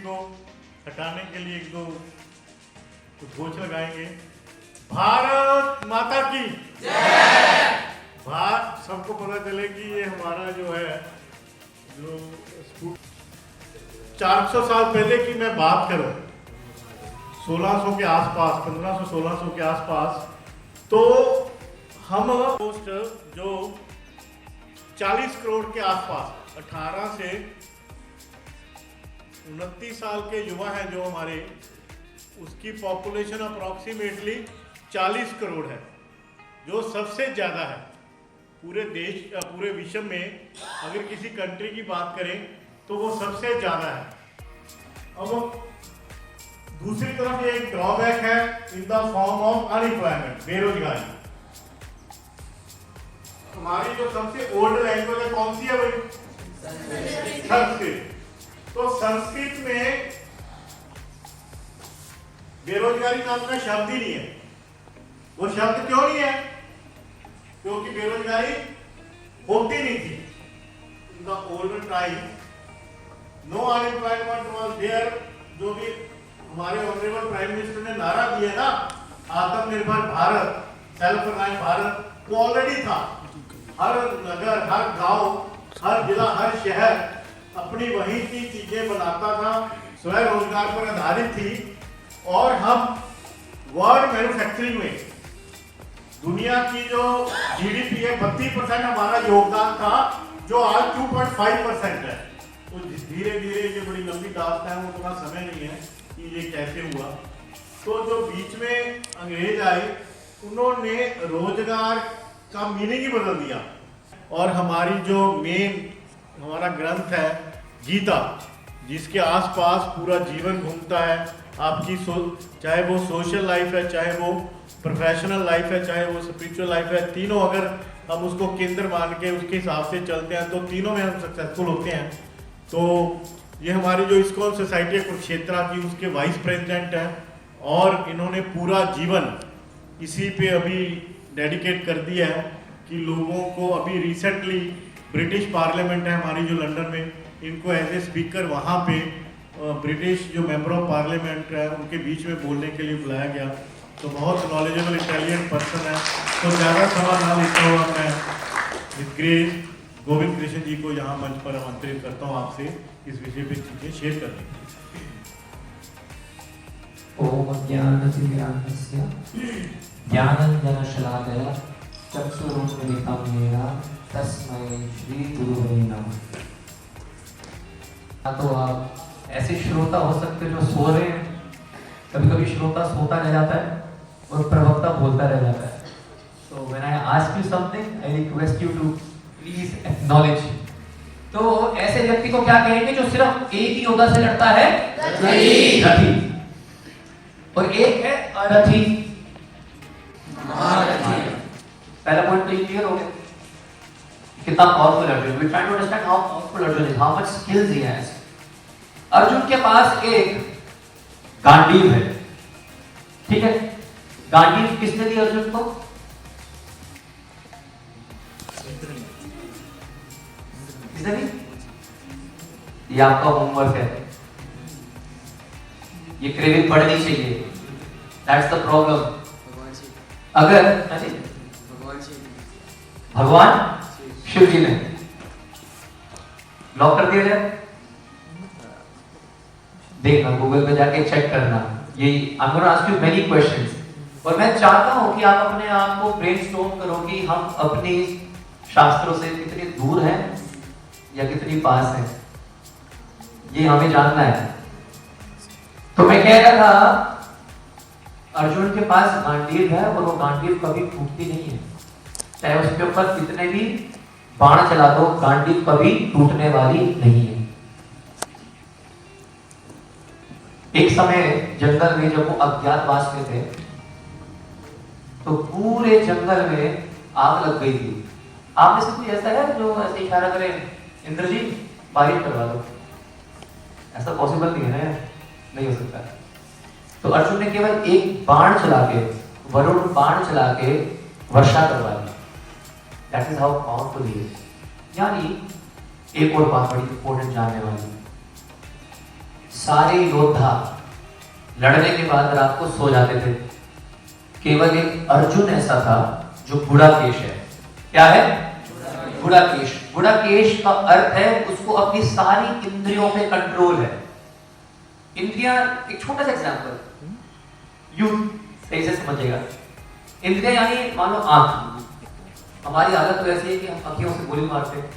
को हटाने के लिए एक दो उद्घोष लगाएंगे। भारत माता की जय। भारत, सबको पता चले कि ये हमारा जो है जो 400 साल पहले की मैं बात करूं, 1600 के आसपास, 1500-1600 के आसपास, तो हम पोस्ट जो 40 करोड़ के आसपास 18 से 29 साल के युवा हैं जो हमारे, उसकी पॉपुलेशन अप्रॉक्सीमेटली 40 करोड़ है, जो सबसे ज़्यादा है पूरे देश, पूरे विश्व में। अगर किसी कंट्री की बात करें तो वो सबसे ज़्यादा है। अब दूसरी तरफ ये एक ड्रॉबैक है in the form of unemployment, बेरोजगारी। हमारी जो सबसे ओल्ड लैंग्वेज है कौन सी है भाई? संस्कृत। तो संस्कृत में बेरोजगारी नाम का शब्द ही नहीं है। वो शब्द क्यों नहीं है? क्योंकि बेरोजगारी होती नहीं थी। In the olden time no unemployment was there. जो भी हमारे ऑनरेबल प्राइम मिनिस्टर ने नारा दिया ना, आत्मनिर्भर भारत, सेल्फ रिलायंस भारत, वो ऑलरेडी था। हर नगर, हर गांव, हर जिला, हर शहर अपनी वहीं की चीजें बनाता था, स्वयं रोजगार पर आधारित थी। और हम वर्ल्ड मैन्युफैक्चरिंग में दुनिया की जो जीडीपी है 32% हमारा योगदान था, जो आज 2.5% है। तो धीरे धीरे, ये बड़ी लंबी दास्तान है, उतना समय नहीं है कि ये कैसे हुआ। तो जो बीच में अंग्रेज आए, उन्होंने रोजगार का मीनिंग ही बदल दिया। और हमारी जो मेन हमारा ग्रंथ है गीता, जिसके आसपास पूरा जीवन घूमता है, आपकी चाहे वो सोशल लाइफ है, चाहे वो प्रोफेशनल लाइफ है, चाहे वो स्पिरिचुअल लाइफ है, तीनों अगर हम उसको केंद्र मान के उसके हिसाब से चलते हैं तो तीनों में हम सक्सेसफुल होते हैं। तो ये हमारी जो इस्कॉन सोसाइटी है कुरुक्षेत्रा की, उसके वाइस प्रेसिडेंट हैं, और इन्होंने पूरा जीवन इसी पे अभी डेडिकेट कर दिया है कि लोगों को, अभी रिसेंटली ब्रिटिश पार्लियामेंट है हमारी जो लंदन में, इनको एज ए स्पीकर वहाँ पे ब्रिटिश जो मेंबर ऑफ पार्लियामेंट है उनके बीच में बोलने के लिए बुलाया गया। तो बहुत नॉलेजेबल इंटेलिजेंट पर्सन है। तो ज़्यादा समय ना लेता हुआ मैं विद ग्रेस गोविंद कृष्ण जी को यहाँ मंच पर आमंत्रित करता हूँ आपसे इस विषय पे चीज़ें शेयर करने के लिए। ओम ज्ञानतिमिरान्धस्य ज्ञानञ्जनशलाकया चक्षुरुन्मिलितं येन तस्मै श्रीगुरुवे नमः। तो आप ऐसे श्रोता हो सकते जो सो रहे हैं, कभी कभी श्रोता सोता रह जाता है और प्रवक्ता बोलता रह जाता है। So when I ask you something, I request you to please acknowledge. तो ऐसे व्यक्ति को क्या कहेंगे जो सिर्फ एक ही योद्धा से लड़ता है? रथी। और एक है अरथी, महारथी। पहला पॉइंट तो ये क्लियर हो गया, कितना पावरफुल अर्जुन है। We try to understand how powerful Arjun is, how much skills he has. Arjun के पास एक गांडीव है, ठीक है? गांडीव किसने दी अर्जुन को? किसने दी? ये आपका होमवर्क है, ये क्रेविंग पढ़नी चाहिए। That's the problem. अगर भगवान शिव जी ने लॉक कर दिया जाए, देखना गूगल पे जाके चेक करना। ये I'm going to ask you many questions, और मैं चाहता हूं कि आप अपने आप को ब्रेनस्टॉर्म करो कि हम अपने शास्त्रों से कितने दूर हैं या कितनी पास हैं, ये हमें जानना है। तो मैं कह रहा था, अर्जुन के पास गांडीव है और वो गांडीव कभी टूटती नहीं है, चाहे उसके ऊपर कितने भी बाण चला दो, गांडीव कभी टूटने वाली नहीं है। एक समय जंगल में जब वो अज्ञातवास में थे, तो पूरे जंगल में आग लग गई थी। आप में से कोई ऐसा है जो ऐसे इशारा करे, इंद्र जी बारिश करवा दो? ऐसा पॉसिबल नहीं है ना, नहीं हो सकता। तो अर्जुन ने केवल एक बाण चला के, वरुण बाण चला के वर्षा करवा दी। That is how powerful he is. यानी एक और बात बड़ी इंपॉर्टेंट जानने वाली, सारे योद्धा लड़ने के बाद रात को सो जाते थे। केवल एक अर्जुन ऐसा था जो गुड़ाकेश है। क्या है? गुड़ाकेश। गुड़ाकेश का अर्थ है उसको अपनी सारी इंद्रियों पे कंट्रोल है। इंद्रियां, एक छोटा सा एग्जांपल, यू सही से समझिएगा। इंद्रियां यानी मान लो आंख। हमारी आदत तो ऐसी है कि हम आंखों से गोली मारते हैं।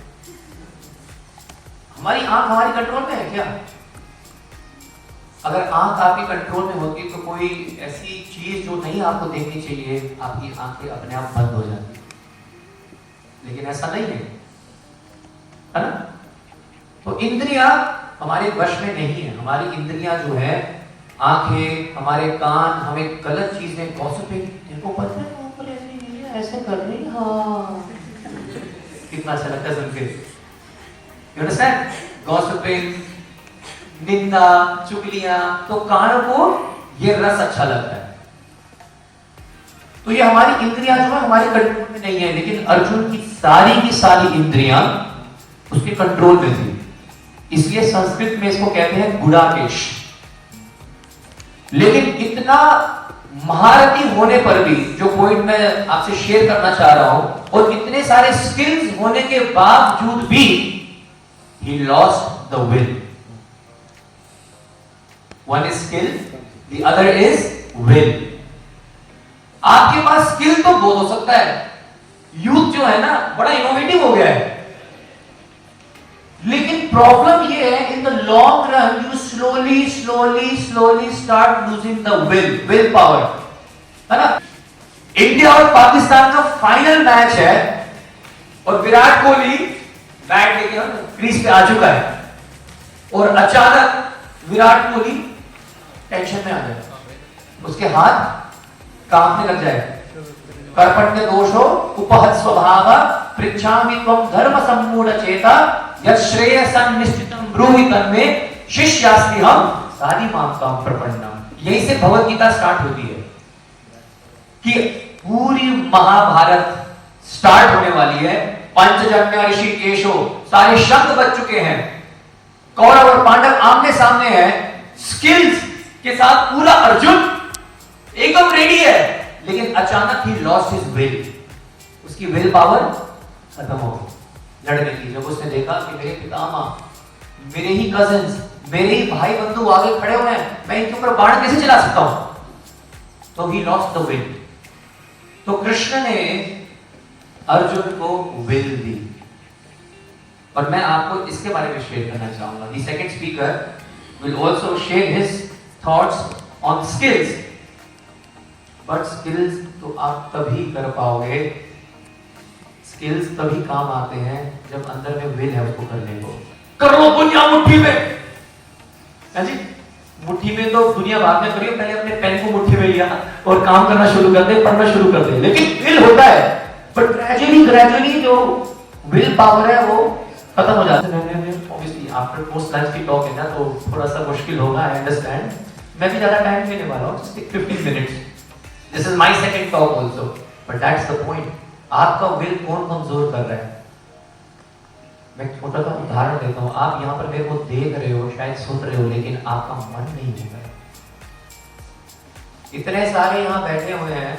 हमारी आंख हमारी कंट्रोल में है क्या? अगर आंख आपकी कंट्रोल में होती तो कोई ऐसी चीज जो नहीं आपको देखनी चाहिए, आपकी आंखें अपने आप बंद हो जाती। लेकिन ऐसा नहीं है ना? तो इंद्रियां हमारे वश में नहीं है। हमारी इंद्रियां जो है, आंखें, हमारे कान, हमें गलत चीजें, गॉसिपिंग, देखो पता है ऊपर ऐसे कर रही, हाँ कितना अच्छा लगता है सुन के। You understand? गॉसिपिंग, निंदा, चुगलियां, तो कानों को ये रस अच्छा लगता है। तो ये हमारी इंद्रियां जो है हमारे कंट्रोल में नहीं है। लेकिन अर्जुन की सारी इंद्रियां उसके कंट्रोल में थी। इसलिए संस्कृत में इसको कहते हैं गुड़ाकेश। लेकिन इतना महारथी होने पर भी, जो पॉइंट मैं आपसे शेयर करना चाह रहा हूं, और इतने सारे स्किल्स होने के बावजूद भी he lost the will. One is skill, the other is will. आपके पास स्किल तो बहुत हो सकता है। यूथ जो है ना बड़ा इनोवेटिव हो गया है। लेकिन प्रॉब्लम ये है, in the long run you slowly start losing the will power, है ना? इंडिया और पाकिस्तान का फाइनल मैच है और विराट कोहली बैट लेके क्रीज पे आ चुका है और अचानक विराट कोहली टेंशन में आ जाए, उसके हाथ कांपने लग जाए। कर्पण्य दोषो उपहत स्वभाव पृच्छामि त्वं धर्म सम्मूढ़ चेता यत् श्रेयसं निश्चितं ब्रूहि तन्मे शिष्यास्ति हम सारी मां काम प्रपन्नम। यहीं से भगवत गीता स्टार्ट होती है कि पूरी महाभारत स्टार्ट होने वाली है। पंचजन्य ऋषिकेशो सारे शब्द बच चुके हैं। कौरव और पांडव आमने सामने हैं। स्किल्स के साथ पूरा अर्जुन एकदम रेडी है। लेकिन अचानक ही लॉस्ट हिज विल, उसकी विल पावर खत्म हो गई लड़ने की। जब उसने देखा कि मेरे पितामह, मेरे ही कजिन्स, मेरे ही भाई बंधु आगे खड़े हुए हैं, मैं इनके ऊपर बाण कैसे चला सकता हूं? तो ही लॉस्ट द विल। तो कृष्ण ने अर्जुन को विल दी। और मैं आपको इसके बारे में शेयर करना चाहूंगा। The second speaker will also share his thoughts on skills. But skills तो आप तभी कर पाओगे, स्किल्स तभी काम आते हैं जब अंदर में विल है उसको करने को। कर लो दुनिया मुट्ठी में, है जी? मुट्ठी में तो दुनिया बाद में करिए, पहले अपने पेन को मुट्ठी में लिया और काम करना शुरू कर दे, पढ़ना शुरू कर दे। लेकिन विल होता है, बट ग्रेजुअली जो विल पावर है वो खत्म हो जाता है। ऑब्वियसली आफ्टर मोस्ट लाइफ की टॉक है ना, तो थोड़ा सा मुश्किल होगा, आई अंडरस्टैंड। मैं भी ज्यादा टाइम लेने वाला हूं, just 15 minutes. This is my second talk also, but that's the point. आपका विल कौन कमजोर कर रहा है? मैं छोटा सा उदाहरण देता हूं। आप यहाँ पर मेरे को देख रहे हो, शायद सुन रहे हो, लेकिन आपका मन नहीं है। इतने सारे यहाँ बैठे हुए हैं,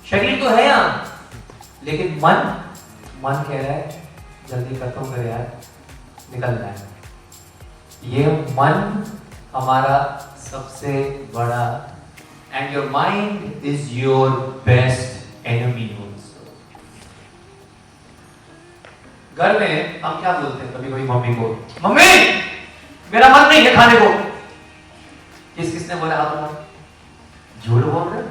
शरीर तो है यहाँ, लेकिन मन कह रहा है जल्दी खत्म कर यार, निकलना है। ये मन हमारा सबसे बड़ा, and your mind is your best enemy also. घर में हम क्या बोलते हैं कभी कभी मम्मी को, मम्मी मेरा मन नहीं है खाने को। किसने बोला हाथ उठाओ? झूठ बोल रहे,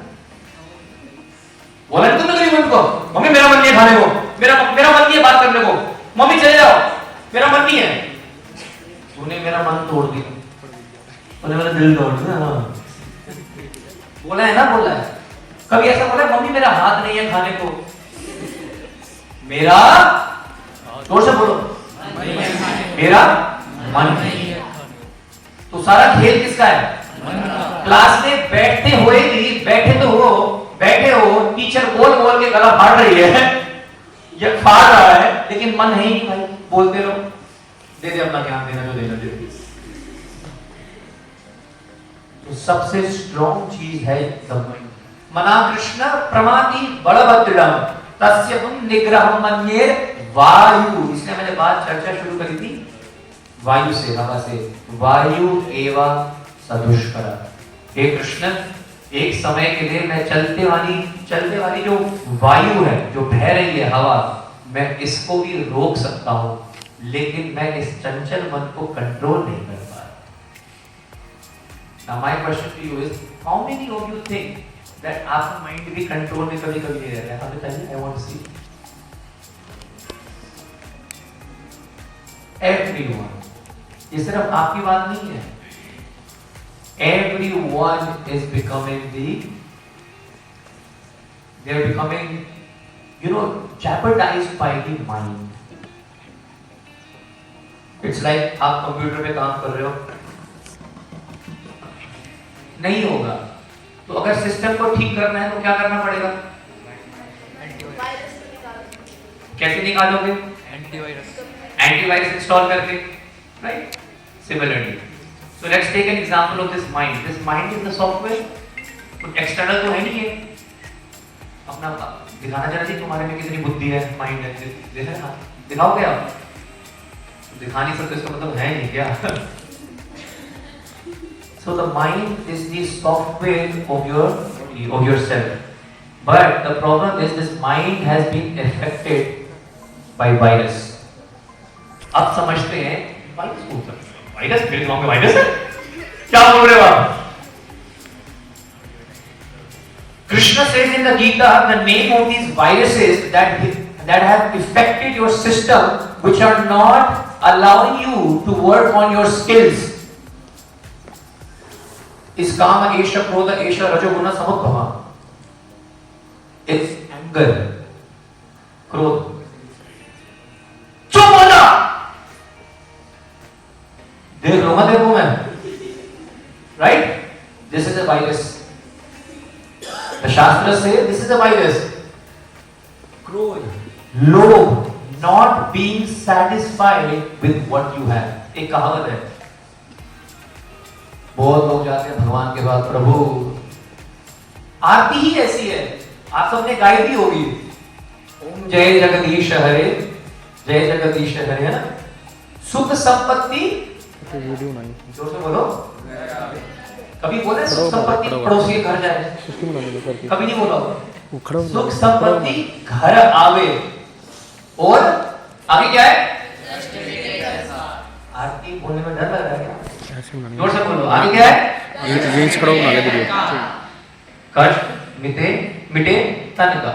बोला तुमने कभी मम्मी को, मम्मी मेरा मन नहीं है खाने को, मेरा मन नहीं है बात करने को, मम्मी चले जाओ मेरा मन नहीं है। तूने मेरा मन तोड़ दिया, तूने मेरा दिल तोड़ दिया। बोला है ना, बोला है। कभी ऐसा बोला मम्मी मेरा हाथ नहीं है खाने को, मेरा जोर से बोलो, मेरा मन नहीं है। तो सारा खेल किसका है? क्लास में बैठते हुए भी, बैठे हो, टीचर बोल के गला फाड़ रही है या फाड़ रहा है, लेकिन मन है ही भाई, बोलते रहो, दे दे अपना ज्ञान, देना जो देना दे। तो सबसे स्ट्रॉन्ग चीज है द माइंड। मना कृष्ण प्रमाति बलभद्रम तस्य तुम निग्रह मन्ये वायु। इसलिए मैंने बात चर्चा शुरू करी थी वायु से, हवा से। वायु एवा सदुष्कर। हे कृष्ण, एक समय के लिए मैं चलते वाली जो वायु है, जो बह रही है हवा, मैं इसको भी रोक सकता हूं, लेकिन मैं इस चंचल मन को कंट्रोल नहीं कर पा रहा। Now my question to you is, how many of you think that आपका माइंड भी कंट्रोल में कभी कभी नहीं रहता है? आप बताइए, I want to see. Everyone. ये सिर्फ आपकी बात नहीं है। Everyone is becoming they are becoming, jeopardized by the mind. It's like आप कंप्यूटर पे काम कर रहे हो, नहीं होगा, तो अगर सिस्टम को ठीक करना है तो क्या करना पड़ेगा? कैसे निकालोगे? एंटीवायरस इंस्टॉल करके, right? Similarly, so let's take an example of this mind. This mind is the software. कुछ एक्सटर्नल तो है नहीं है। अपना दिखाना जरा जी तुम्हारे में कितनी बुद्धि है, माइंड है, देखा दिखाओगे आप? दिखा नहीं सकते, इसका मतलब है नहीं क्या? So the mind is the software of yourself. But the problem is this mind has been affected by virus. आप समझते हैं वायरस कौन सा? वायरस मेरे दिमाग में वायरस है? क्या बोल रहे हो आप? Krishna says in the Gita, the name of these viruses that have affected your system, which are not allowing you to work on your skills, is kama, esha, krodha, esha, rajoguna, samudbhava. It's anger, krodha. चुप हो जा! देख लूंगा देखो मैं, right? This is a virus. The Shastras say this is a virus. Lobh, not being satisfied with what you have. एक कहावत है, बहुत लोग जाते हैं भगवान के पास, प्रभु आरती ही ऐसी है, आप सबने गाई भी होगी, ओम जय जगदीश हरे, जय जगदीश हरे, है ना? सुख संपत्ति, जोर से बोलो, कभी बोले सुख संपत्ति पड़ोसी के घर जाए? कभी नहीं बोला। सुख संपत्ति घर आवे, और आगे क्या है? आरती बोलने में डर लग रहा है क्या? जोर से बोलो, आगे क्या है? कष्ट मिटे तन का।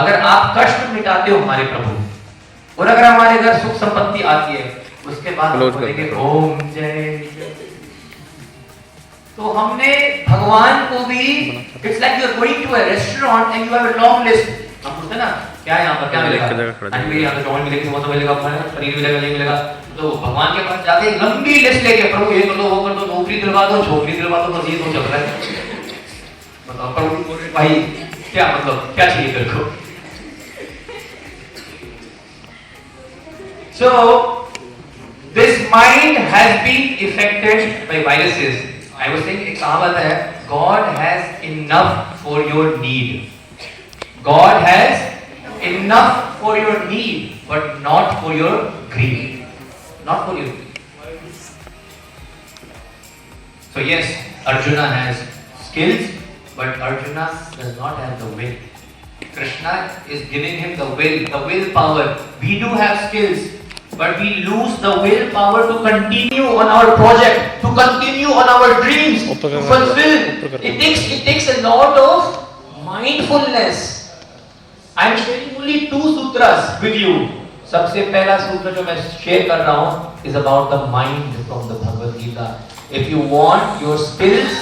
अगर आप कष्ट मिटाते हो हमारे प्रभु, और अगर हमारे घर सुख संपत्ति आती है, उसके बाद बोलेंगे ओम जय। तो हमने भगवान को भी, it's like you are going to a restaurant and you have a long list. हम पूछते हैं ना क्या है यहाँ पर, क्या मिलेगा? अभी यहाँ पे चावल मिलेगा, समोसा मिलेगा, पनीर मिलेगा, ये मिलेगा। तो भगवान के पास जाके एक लंबी लिस्ट लेके, प्रभु ये कर दो, वो कर दो, नौकरी दिलवा दो, छोकरी दिलवा दो, बस ये तो चल रहा है। बताओ प्रभु भाई क्या मतलब, क्या चाहिए तेरे को? So this mind has been affected by viruses. I was saying एक कहावत है, God has enough for your need. God has enough for your need, but not for your greed. Not for you. So yes, Arjuna has skills, but Arjuna does not have the will. Krishna is giving him the willpower. We do have skills, but we lose the willpower to continue on our project, to continue on our dreams, to fulfill. It takes a lot of mindfulness. I am sharing only 2 sutras with you. सबसे पहला सूत्र जो मैं share कर रहा हूँ is about the mind from the Bhagavad Gita. If you want your skills,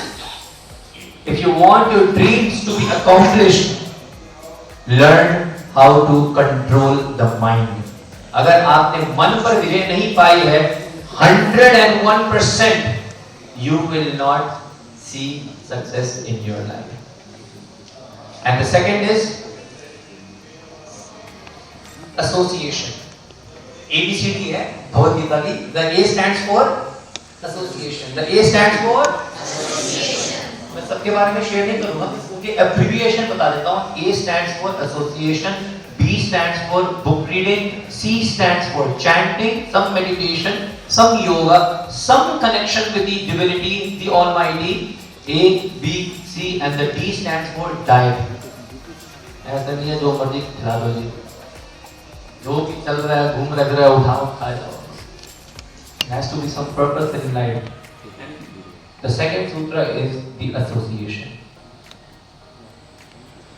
if you want your dreams to be accomplished, learn how to control the mind. अगर आपने मन पर विजय नहीं पाई है 101%, you will not see success in your life. And the second is association. ABCD है भगवद गीता की. The A stands for association. The A stands for सबके बारे में शेयर नहीं करूंगा, उनके एब्रिविएशन बता देता हूँ। A stands for association, B stands for book reading, C stands for chanting, some meditation, some yoga, some connection with the divinity, the Almighty. A, B, C and the D stands for diet. ऐसा नहीं है जो मर्जी खिला दो जी, जो भी चल रहा है, घूम रहा है, उठाओ खा जाओ। There has to be some purpose in life. The second sutra is the association.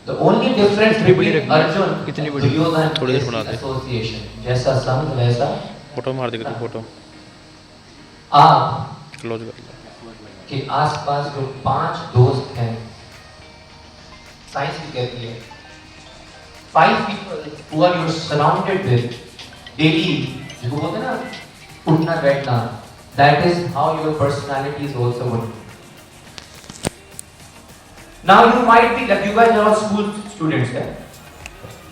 The only difference between Arjun and Duryodhana is the association. जैसा संग वैसा फोटो मार देगा तू, फोटो आप क्लोज कर ले। के आसपास जो 5 दोस्त हैं, साइंस भी कहती है 5 people who are you surrounded with daily, जिसको बोलते हैं ना उठना बैठना, that is how your personality is also going. Now you might be like you guys are all school students है,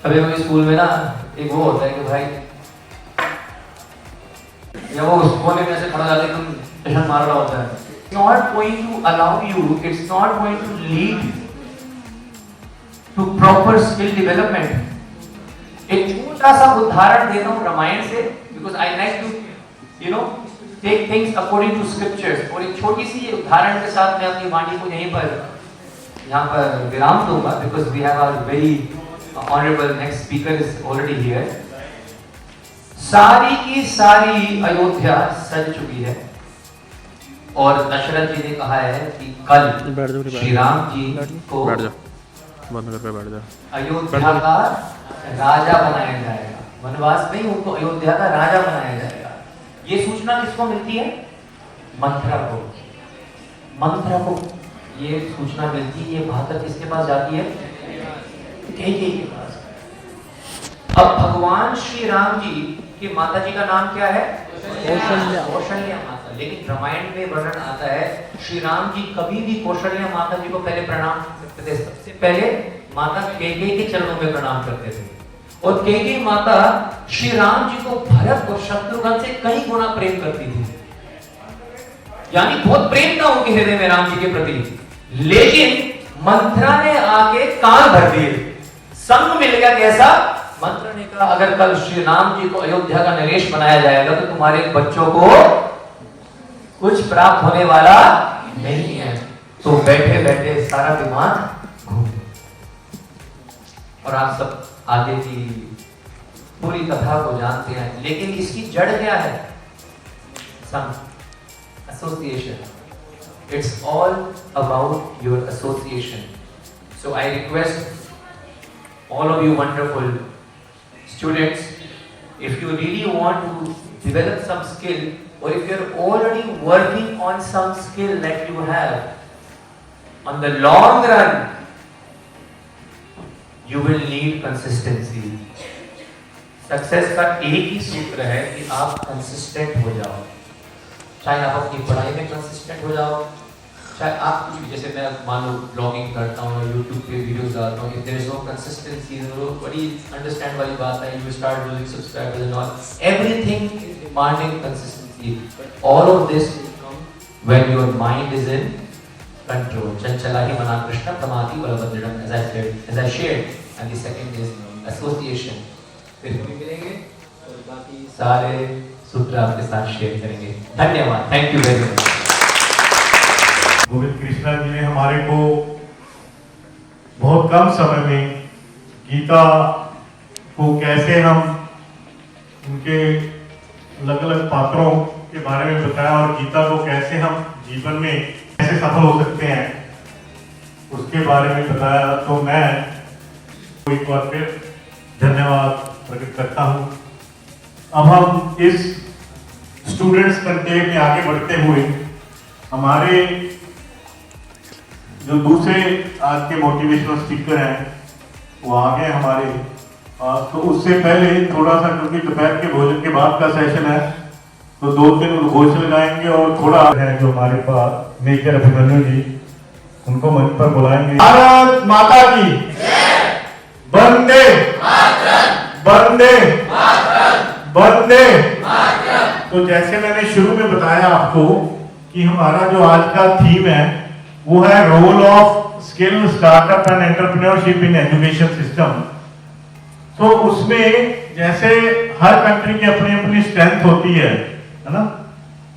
कभी स्कूल में ना एक वो होता है कि भाई या वो कोने में ऐसे खड़ा जाके तुम टशन मार रहा होता है, it's not going to allow you, it's not going to lead to proper skill development. एक छोटा सा उदाहरण देता हूँ रामायण से, because I like to take things according to scriptures. और एक छोटी सी उदाहरण के साथ मैं अपनी वाणी को यहाँ पर विराम दूंगा, because we have our very honorable next speaker is already here. सारी की सारी अयोध्या सज चुकी है और दशरथ जी ने कहा है कि कल श्री राम जी को बंद कर बैठ जा, अयोध्या का राजा बनाया जाएगा। वनवास में उनको अयोध्या का राजा बनाया जाएगा। ये सूचना किसको मिलती है? मंत्रा को। मंत्रा को ये सूचना मिलती है, ये भाकर किसके पास जाती है? कैकेयी के पास। अब भगवान श्री राम जी की माता जी का नाम क्या है? कौशल्या माता। लेकिन रामायण में वर्णन आता है श्री राम जी कभी भी कौशल्या माता जी को पहले प्रणाम करते थे। सबसे पहले माता कैकेयी के चरणों में प्रणाम करते थे और कैकेयी माता श्री राम जी को भरत और शत्रुघ्न से कई गुना प्रेम करती थी, यानी बहुत प्रेम था उनके हृदय में राम जी के प्रति। लेकिन मंत्रा ने आके कान भर दिए, संग मिल गया। कैसा? मंत्र ने कहा अगर कल श्री राम जी को अयोध्या का नरेश बनाया जाएगा तो तुम्हारे बच्चों को कुछ प्राप्त होने वाला नहीं है। तो बैठे बैठे सारा दिमाग घूम गया। और आप सब आगे की पूरी कथा को जानते हैं, लेकिन इसकी जड़ क्या है? संग, association. It's all about your association. So I request all of you wonderful students, if you really want to develop some skill, or if you're already working on some skill that you have, on the long run, you will need consistency. Success का एक ही सूत्र है कि आप consistent हो जाओ। चाहे आप अपनी पढ़ाई में कंसिस्टेंट हो जाओ, चाहे आप कुछ भी, जैसे मैं मान लो ब्लॉगिंग करता हूँ, यूट्यूब पे वीडियोस डालता हूँ, if there is no consistency, बड़ी अंडरस्टैंड वाली बात है, you start losing subscribers and all, everything is demanding consistency. All of this when your mind is in control. चंचला ही मना Krishna प्रमाति बलभद्रम, as I shared, and the second is association। फिर भी मिलेंगे और बाकी सारे सूत्र आपके साथ शेयर करेंगे। धन्यवाद, thank you very much. Govind Krishna ji ने हमारे को बहुत कम समय में गीता को कैसे हम उनके अलग अलग पात्रों के बारे में बताया और गीता को कैसे हम जीवन में कैसे सफल हो सकते हैं उसके बारे में बताया। तो मैं एक बार फिर धन्यवाद प्रकट करता हूँ। अब हम इस स्टूडेंट्स कंटेंट में आगे बढ़ते हुए हमारे जो दूसरे आज के मोटिवेशनल स्पीकर हैं वो आ गए हमारे पास। तो उससे पहले थोड़ा सा, क्योंकि दोपहर के भोजन के बाद का सेशन है, तो 2-3 उद्घोष लगाएंगे और थोड़ा है जो हमारे पास मेजर अभिमन्यु जी, उनको मंच पर बुलाएंगे। भारत माता की वंदे वंदे वंदे। तो जैसे मैंने शुरू में बताया आपको कि हमारा जो आज का थीम है वो है role of skill startup and entrepreneurship in education system. तो उसमें जैसे हर कंट्री की अपनी अपनी स्ट्रेंथ होती है ना।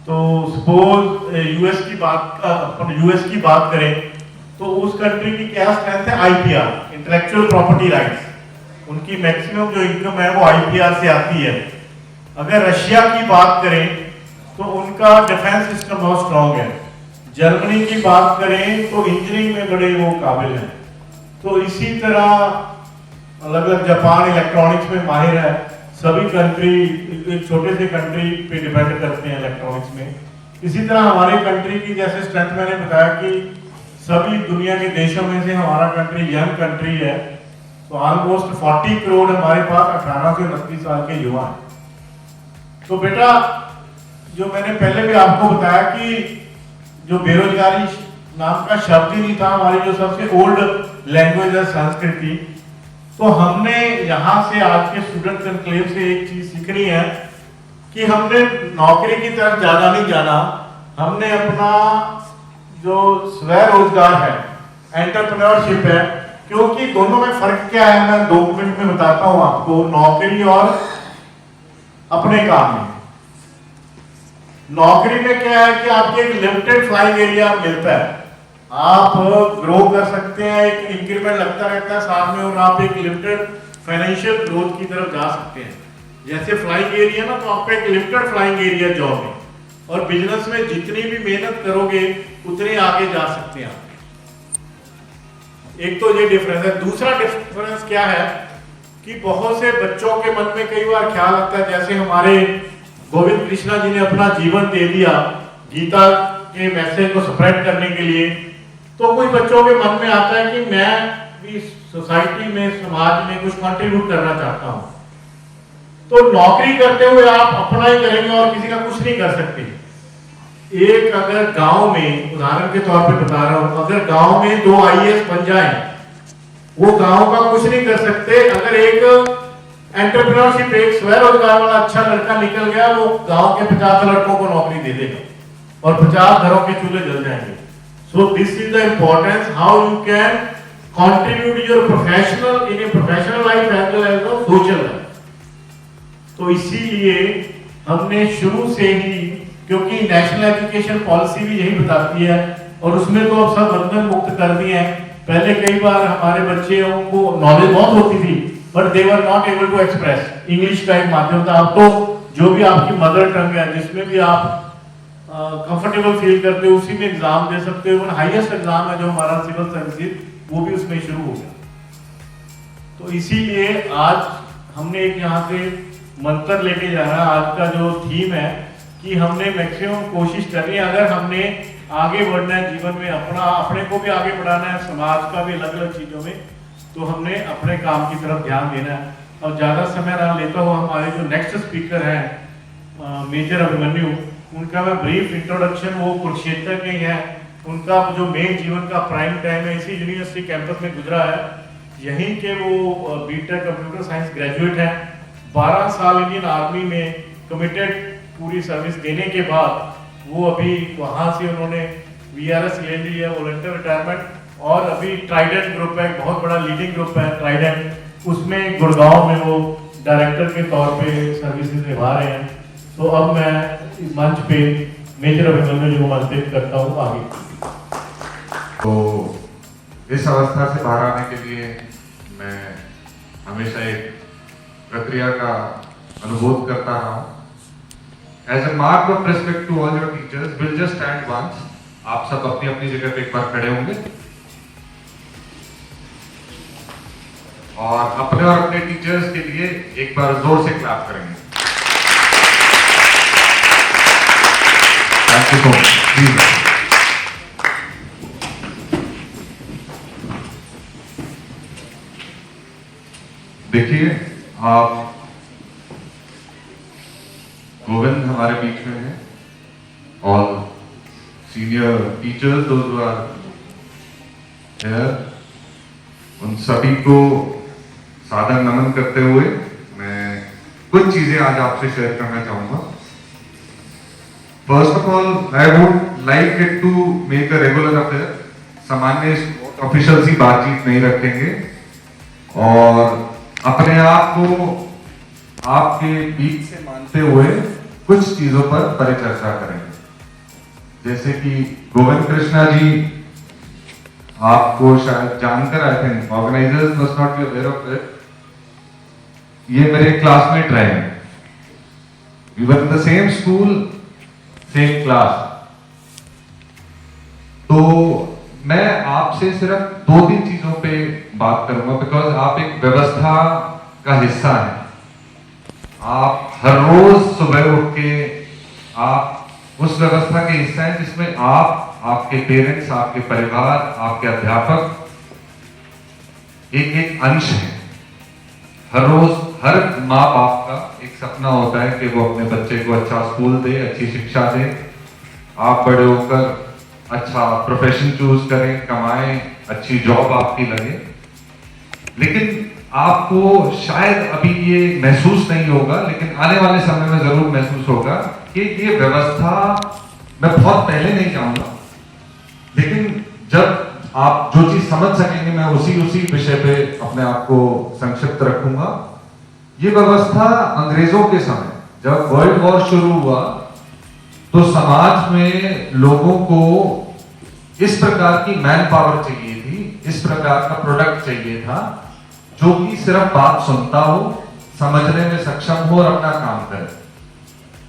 तो सपोज यूएस की बात करें तो उस कंट्री की क्या स्ट्रेंथ है, आईपीआर, इंटेलेक्चुअल प्रॉपर्टी राइट्स। उनकी मैक्सिमम जो इनकम है वो आईपीआर से आती है। अगर रशिया की बात करें तो उनका डिफेंस सिस्टम बहुत स्ट्रॉन्ग है। जर्मनी की बात करें तो इंजीनियरिंग में बड़े वो काबिल हैं। तो इसी तरह अलग अलग, जापान इलेक्ट्रॉनिक्स में माहिर है। सभी कंट्री एक छोटे से कंट्री पे डिपेंड करते हैं इलेक्ट्रॉनिक्स में। इसी तरह हमारी कंट्री की जैसे स्ट्रेंथ मैंने बताया कि सभी दुनिया के देशों में से हमारा कंट्री यंग कंट्री है। तो ऑलमोस्ट 40 करोड़ हमारे पास 18 से 29 साल के युवा हैं। तो बेटा जो मैंने पहले भी आपको बताया कि जो बेरोजगारी नाम का शब्द ही नहीं था, हमारी जो सबसे ओल्ड लैंग्वेज है संस्कृत की। तो हमने यहाँ से आज के स्टूडेंट कॉन्क्लेव से एक चीज सीखनी है कि हमने नौकरी की तरफ ज्यादा नहीं जाना, हमने अपना जो स्वय रोजगार है, एंटरप्रेन्योरशिप है। क्योंकि दोनों में फर्क क्या है मैं 2 मिनट में बताता हूं आपको, नौकरी और अपने काम में। नौकरी में क्या है कि आपको एक लिमिटेड फ्लाइंग एरिया मिलता है, आप ग्रो कर सकते हैं, एक इंक्रीमेंट लगता रहता है साथ में, और आप एक लिमिटेड फाइनेंशियल ग्रोथ की तरफ जा सकते हैं। जैसे फ्लाइंग एरिया ना, तो आपका एक लिमिटेड फ्लाइंग एरिया जॉब है, और बिजनेस में जितनी भी मेहनत करोगे उतने आगे जा सकते हैं आप। एक तो ये डिफरेंस है। दूसरा डिफरेंस क्या है कि बहुत से बच्चों के मन में कई बार ख्याल आता है, जैसे हमारे गोविंद कृष्णा जी ने अपना जीवन दे दिया गीता के मैसेज को स्प्रेड करने के लिए। तो कुछ बच्चों के मन में आता है कि मैं भी सोसाइटी में, समाज में कुछ कंट्रीब्यूट करना चाहता हूं। तो नौकरी करते हुए आप अपना ही करेंगे और किसी का कुछ नहीं कर सकते। एक अगर गांव में, उदाहरण के तौर पे बता रहा हूं, अगर गांव में 2 आईएएस बन जाएं, वो गांव का कुछ नहीं कर सकते। अगर एक एंटरप्रेन्योरशिप, एक स्वरोजगार वाला अच्छा लड़का निकल गया, वो गांव के 50 लड़कों को नौकरी दे देगा और 50 घरों के चूल्हे जल जाएंगे। So this is the importance, how you can contribute your professional in a professional life as well as the social life. तो इसीलिए हमने शुरू से ही, क्योंकि नेशनल एजुकेशन पॉलिसी भी यही बताती है, और उसमें तो अब सब बंधन मुक्त कर दिए हैं। पहले कई बार हमारे बच्चों को नॉलेज बहुत होती थी, but they were not able to express. English का एक माध्यम था। अब तो जो भी आपकी मदर टंग है, जिसमें भी आप कंफर्टेबल फील करते हो, उसी में एग्जाम दे सकते हो। हाईएस्ट एग्जाम है जो हमारा सिविल सर्विसेज, वो भी उसमें शुरू हो गया। तो इसीलिए आज हमने एक यहाँ से मंत्र लेके जाना है। आज का जो थीम है कि हमने मैक्सिमम कोशिश करनी है, अगर हमने आगे बढ़ना है जीवन में, अपने को भी आगे बढ़ाना है, समाज का भी अलग अलग चीजों में, तो हमने अपने काम की तरफ ध्यान देना है। और ज्यादा समय ना लेता हुआ हमारे जो नेक्स्ट स्पीकर हैं मेजर अभिमन्यु, उनका मैं ब्रीफ इंट्रोडक्शन, वो कुरुक्षेत्र के ही हैं। उनका जो मेन जीवन का प्राइम टाइम है इसी यूनिवर्सिटी कैंपस में गुजरा है। यहीं के वो बीटेक कंप्यूटर साइंस ग्रेजुएट हैं। 12 साल इंडियन आर्मी में कमिटेड पूरी सर्विस देने के बाद वो अभी वहाँ से उन्होंने वीआरएस ले ली है, वॉलंटियर रिटायरमेंट, और अभी ट्राइडेंट ग्रुप है, बहुत बड़ा लीडिंग ग्रुप है ट्राइडेंट, उसमें गुड़गांव में वो डायरेक्टर के तौर पे सर्विसेज निभा रहे हैं। तो अब मैं इस मंच पे मेजर अभिमन्यु जी को आमंत्रित करता हूँ आगे। तो इस अवस्था से बाहर आने के लिए मैं हमेशा एक प्रक्रिया का अनुभव करता रहा हूँ। As a mark of respect to all your teachers, we'll just stand once. आप सब अपनी अपनी जगह पे एक बार खड़े होंगे और अपने टीचर्स के लिए एक बार जोर से क्लैप करेंगे। Thank you so much. देखिए, आप गोविंद हमारे बीच में हैं, और सीनियर टीचर्स दोस्त हैं, उन सभी को सादर नमन करते हुए मैं कुछ चीजें आज आपसे शेयर करना चाहूंगा। First of all, I would like it to make a regular affair सामान्य ऑफिशियल सी बातचीत नहीं रखेंगे और अपने आप को आपके बीच से मानते हुए कुछ चीजों पर परिचर्चा करेंगे। जैसे कि गोविंद कृष्णा जी, आपको शायद जानकर I think organisers must not be aware of it, ये मेरे क्लासमेट रहे हैं। We were in the same school, same class. तो मैं आपसे सिर्फ 2-3 चीजों पे बात करूंगा, बिकॉज आप एक व्यवस्था का हिस्सा हैं। आप हर रोज सुबह उठ के आप उस व्यवस्था के हिस्सा हैं जिसमें आप, आपके पेरेंट्स, आपके परिवार, आपके अध्यापक एक अंश हैं। हर रोज हर माँ बाप का एक सपना होता है कि वो अपने बच्चे को अच्छा स्कूल दे, अच्छी शिक्षा दे, आप बड़े होकर अच्छा प्रोफेशन चूज करें, कमाएं, अच्छी जॉब आपकी लगे। लेकिन आपको शायद अभी ये महसूस नहीं होगा, लेकिन आने वाले समय में जरूर महसूस होगा कि ये व्यवस्था, मैं बहुत पहले नहीं जाऊंगा, लेकिन जब आप जो चीज समझ सकेंगे मैं उसी विषय पे अपने आप को संक्षिप्त रखूंगा। ये व्यवस्था अंग्रेजों के समय जब वर्ल्ड वॉर शुरू हुआ तो समाज में लोगों को इस प्रकार की मैन पावर चाहिए थी, इस प्रकार का प्रोडक्ट चाहिए था जो कि सिर्फ बात सुनता हो, समझने में सक्षम हो और अपना काम करे।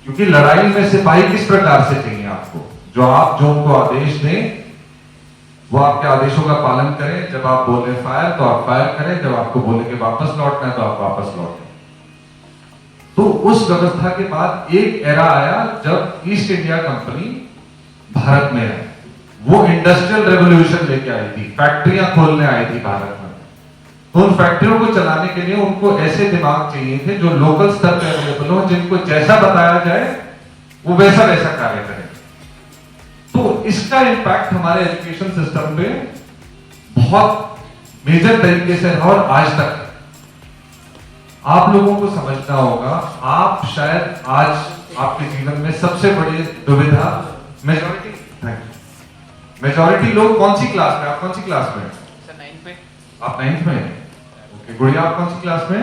क्योंकि लड़ाई में सिपाही किस प्रकार से चाहिए आपको, जो उनको आदेश दें वो आपके आदेशों का पालन करें। जब आप बोले फायर तो आप फायर करें, जब आपको बोले कि वापस लौटना है तो आप वापस लौटें। तो उस व्यवस्था के बाद एक एरा आया जब ईस्ट इंडिया कंपनी भारत में आई। वो इंडस्ट्रियल रेवोल्यूशन लेके आई थी, फैक्ट्रियां खोलने आई थी भारत में। तो उन फैक्ट्रियों को चलाने के लिए उनको ऐसे दिमाग चाहिए थे जो लोकल स्तर पर अवेलेबल हो, जिनको जैसा बताया जाए वो वैसा वैसा कार्य करें। तो इसका इम्पैक्ट हमारे एजुकेशन सिस्टम पे बहुत मेजर तरीके से है और आज तक आप लोगों को समझना होगा। आप शायद आज आपके जीवन में सबसे बड़ी दुविधा, मेजॉरिटी लोग कौन सी क्लास में, आप कौन सी क्लास में? सर 9th में। आप 9th में? ओके, गुड़िया आप कौन सी क्लास में?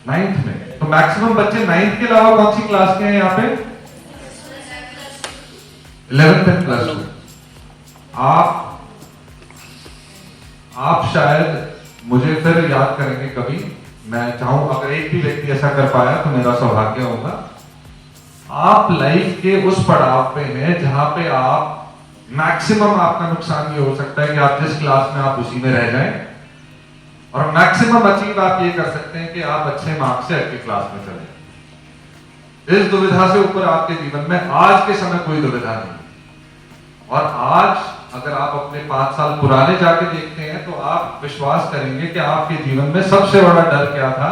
9th में। तो मैक्सिमम बच्चे 9th के अलावा कौन सी क्लास के हैं यहाँ पे? 11th and plus 2। आप शायद मुझे फिर याद करेंगे कभी। मैं चाहूं अगर एक भी व्यक्ति ऐसा कर पाया तो मेरा सौभाग्य होगा। आप लाइफ के उस पड़ाव पे हैं जहां पे आप मैक्सिमम, आपका नुकसान ये हो सकता है कि आप जिस क्लास में आप उसी में रह जाएं, और मैक्सिमम अचीव आप ये कर सकते हैं कि आप अच्छे मार्क्स से अगली क्लास में चले। इस दुविधा से ऊपर आपके जीवन में आज के समय कोई दुविधा नहीं। और आज अगर आप अपने 5 साल पुराने जाके देखते हैं तो आप विश्वास करेंगे कि आपके जीवन में सबसे बड़ा डर क्या था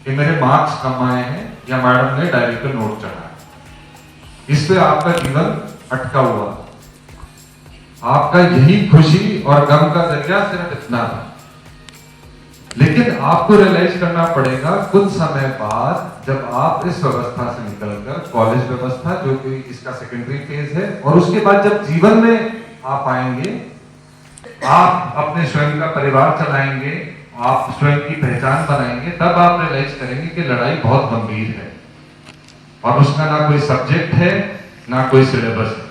कि मेरे मार्क्स कम आए हैं या मैडम ने डायरी पे नोट चढ़ाया। इस पे आपका जीवन अटका हुआ। आपका यही खुशी और गम का जरिया सिर्फ इतना था। लेकिन आपको रियलाइज करना पड़ेगा कुछ समय बाद, जब आप इस व्यवस्था से निकलकर कॉलेज व्यवस्था, जो कि इसका सेकेंडरी फेज है, और उसके बाद जब जीवन में आप आएंगे, आप अपने स्वयं का परिवार चलाएंगे, आप स्वयं की पहचान बनाएंगे, तब आप रियलाइज करेंगे कि लड़ाई बहुत गंभीर है और उसका ना कोई सब्जेक्ट है ना कोई सिलेबस है।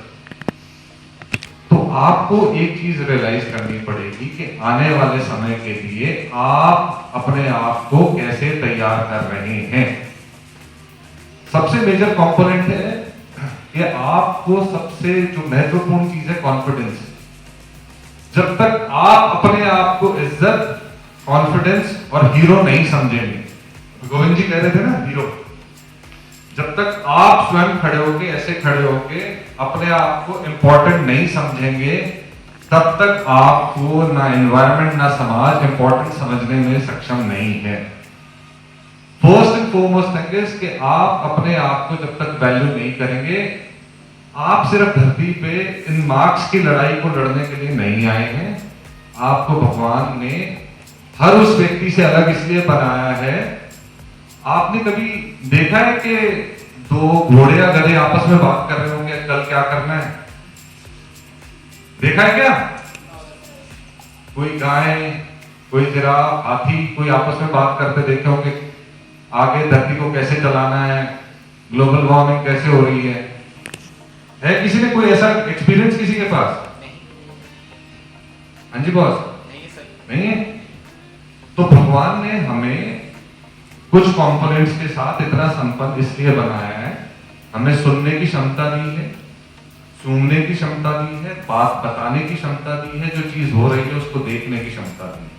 तो आपको एक चीज रियलाइज करनी पड़ेगी कि आने वाले समय के लिए आप अपने आप को कैसे तैयार कर रहे हैं। सबसे मेजर कंपोनेंट है कि आपको सबसे जो महत्वपूर्ण चीज है कॉन्फिडेंस। जब तक आप अपने आप को इज्जत, कॉन्फिडेंस और हीरो नहीं समझेंगे, गोविंद जी कह रहे थे ना हीरो, जब तक आप स्वयं खड़े होके, ऐसे खड़े होके अपने आप को इंपॉर्टेंट नहीं समझेंगे, तब तक आपको ना एनवायरनमेंट ना समाज इंपॉर्टेंट समझने में सक्षम नहीं है। First and foremost thing is कि आप अपने आप को जब तक वैल्यू नहीं करेंगे, आप सिर्फ धरती पे इन मार्क्स की लड़ाई को लड़ने के लिए नहीं आए हैं। आपको भगवान ने हर उस व्यक्ति से अलग इसलिए बनाया है। आपने कभी देखा है कि दो घोड़े या गधे आपस में बात कर रहे होंगे कल क्या करना है? देखा है क्या? कोई गाय, कोई जिराफ, हाथी, कोई आपस में बात करते देखे होंगे, आगे धरती को कैसे चलाना है, ग्लोबल वार्मिंग कैसे हो रही है किसी ने कोई ऐसा एक्सपीरियंस किसी के पास? हाँ जी बॉस, नहीं है। तो भगवान ने हमें कुछ कंपोनेंट्स के साथ इतना संपन्न इसलिए बनाया है, हमें सुनने की क्षमता दी है, सूंघने की क्षमता दी है, बात बताने की क्षमता दी है, जो चीज हो रही है उसको देखने की क्षमता दी है।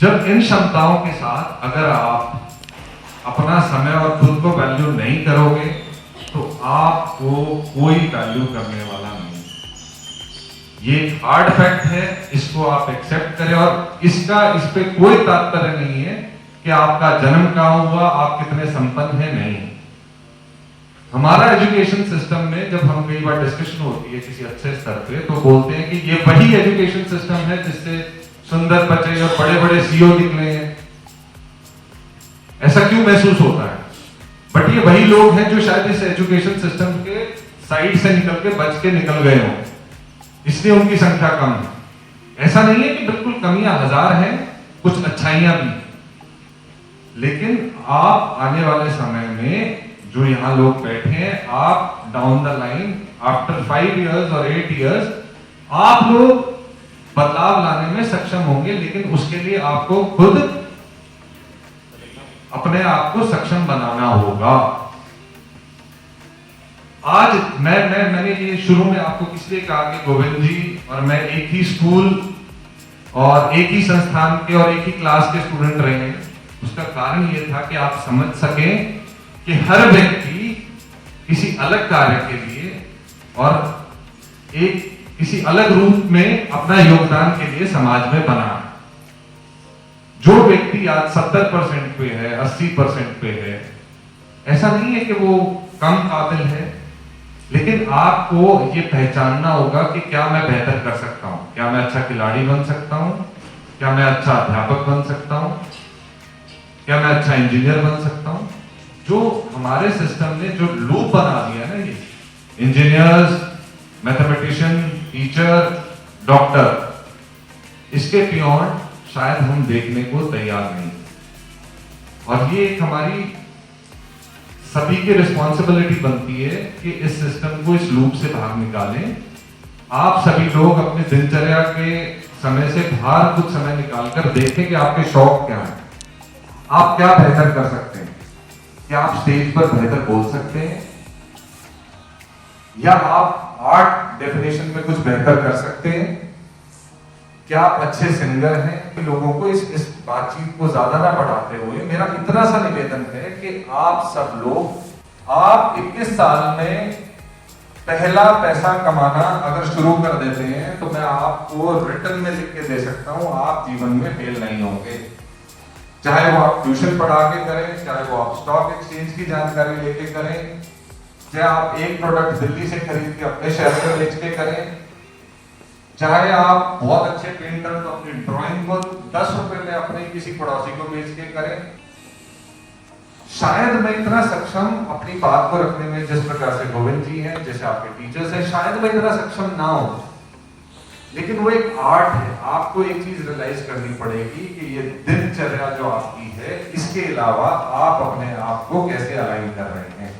जब इन क्षमताओं के साथ अगर आप अपना समय और खुद को वैल्यू नहीं करोगे तो आपको कोई वैल्यू करने वाला नहीं। ये हार्ड फैक्ट है, इसको आप एक्सेप्ट करें। और इसका इस पे कोई तात्पर्य नहीं है कि आपका जन्म कहां हुआ, आप कितने संपन्न हैं, नहीं। हमारा एजुकेशन सिस्टम में जब हम कई बार डिस्कशन होती है किसी अच्छे स्तर पे, तो बोलते हैं कि ये वही एजुकेशन सिस्टम है जिससे सुंदर बच्चे और बड़े बड़े सीईओ निकले हैं। ऐसा क्यों महसूस होता है? बट ये वही लोग हैं जो शायद इस एजुकेशन सिस्टम के साइड से निकल के बच के निकल गए हों, इसलिए उनकी संख्या कम है। ऐसा नहीं है कि बिल्कुल कमियां हजार हैं, कुछ अच्छाइयां भी, लेकिन आप आने वाले समय में जो यहां लोग बैठे हैं, आप down the line after 5 years और 8 इयर्स आप लोग बदलाव लाने में सक्षम होंगे, लेकिन उसके लिए आपको खुद अपने आप को सक्षम बनाना होगा। आज मैंने ये शुरू में आपको इसलिए कहा कि गोविंद जी और मैं एक ही स्कूल और एक ही संस्थान के और एक ही क्लास के स्टूडेंट रहे हैं। उसका कारण ये था कि आप समझ सकें कि हर व्यक्ति किसी अलग कार्य के लिए और एक किसी अलग रूप में अपना योगदान के लिए समाज में बना है। जो व्यक्ति आज 70% पे है, 80% पे है, ऐसा नहीं है कि वो कम काबिल है, लेकिन आपको ये पहचानना होगा कि क्या मैं बेहतर कर सकता हूं, क्या मैं अच्छा खिलाड़ी बन सकता हूं, क्या मैं अच्छा अध्यापक बन सकता हूं, क्या मैं अच्छा इंजीनियर बन सकता हूं। जो हमारे सिस्टम ने जो लूप बना दिया ना, ये इंजीनियर्स, मैथमेटिशियन, टीचर, डॉक्टर, इसके बियॉन्ड शायद हम देखने को तैयार नहीं। और ये एक हमारी सभी की रिस्पॉन्सिबिलिटी बनती है कि इस सिस्टम को, इस लूप से बाहर निकालें। आप सभी लोग अपने दिनचर्या के समय से बाहर कुछ समय निकालकर देखें कि आपके शौक क्या हैं, आप क्या बेहतर कर सकते हैं। क्या आप स्टेज पर बेहतर बोल सकते हैं, या आप आर्ट डेफिनेशन में कुछ बेहतर कर सकते हैं, क्या आप अच्छे सिंगर हैं। लोगों को इस बातचीत को ज्यादा ना बढ़ाते हुए मेरा इतना सा निवेदन है कि आप सब लोग, आप 21 साल में पहला पैसा कमाना अगर शुरू कर देते हैं तो मैं आपको रिटर्न में लिख के दे सकता हूं, आप जीवन में फेल नहीं होंगे। चाहे वो आप ट्यूशन पढ़ा के करें, चाहे वो आप स्टॉक एक्सचेंज की जानकारी लेके करें, चाहे आप एक प्रोडक्ट दिल्ली से खरीद के अपने शहर में बेच के करें, चाहे आप बहुत अच्छे पेंटर तो अपनी ड्राइंग को 10 रुपए में अपने किसी पड़ोसी को बेच के करें। शायद मैं इतना सक्षम अपनी बात को रखने में जिस प्रकार से गोविंद जी हैं, जैसे आपके टीचर्स हैं, शायद मैं इतना सक्षम ना हो, लेकिन वो एक आर्ट है। आपको एक चीज रियलाइज करनी पड़ेगी कि ये दिनचर्या जो आपकी है, इसके अलावा आप अपने आप को कैसे अलाइन कर रहे हैं।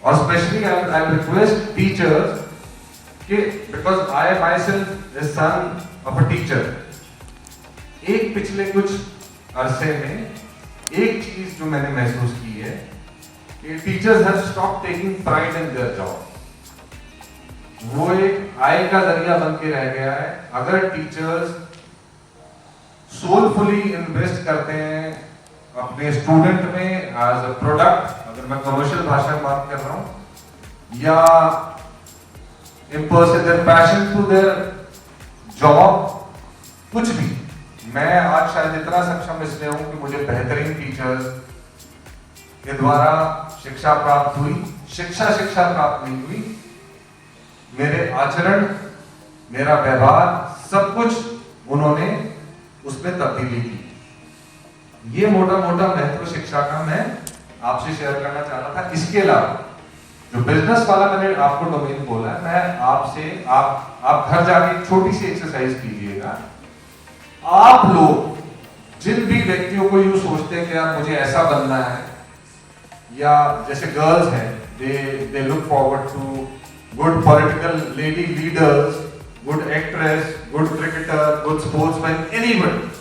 और स्पेशली आई रिक्वेस्ट टीचर्स कि because I my self is son of a teacher, एक पिछले कुछ अरसे में एक चीज जो मैंने महसूस की है कि teachers have stopped taking pride in their job. वो एक आय का जरिया बन के रह गया है। अगर टीचर्स सोलफुली इन्वेस्ट करते हैं अपने स्टूडेंट में एज अ प्रोडक्ट, अगर मैं कमर्शियल भाषा में बात कर रहा हूं, या impose their passion to their job, कुछ भी। मैं आज शायद इतना सक्षम इसलिए हूं कि मुझे बेहतरीन टीचर्स के द्वारा शिक्षा प्राप्त हुई। शिक्षा प्राप्त नहीं हुई, मेरे आचरण, मेरा व्यवहार, सब कुछ उन्होंने उसमें तब्दीली की। ये मोटा मोटा महत्व शिक्षा का मैं आपसे शेयर करना चाह रहा था। इसके अलावा जो बिजनेस वाला मैंने आपको डोमेन बोला है, मैं आपसे आप घर जाके एक छोटी सी एक्सरसाइज कीजिएगा। आप लोग जिन भी व्यक्तियों को यूं सोचते हैं कि यार मुझे ऐसा बनना है, या जैसे गर्ल्स हैं, they look forward to good political lady leaders, good actress, good cricketer, good sportsman, anybody,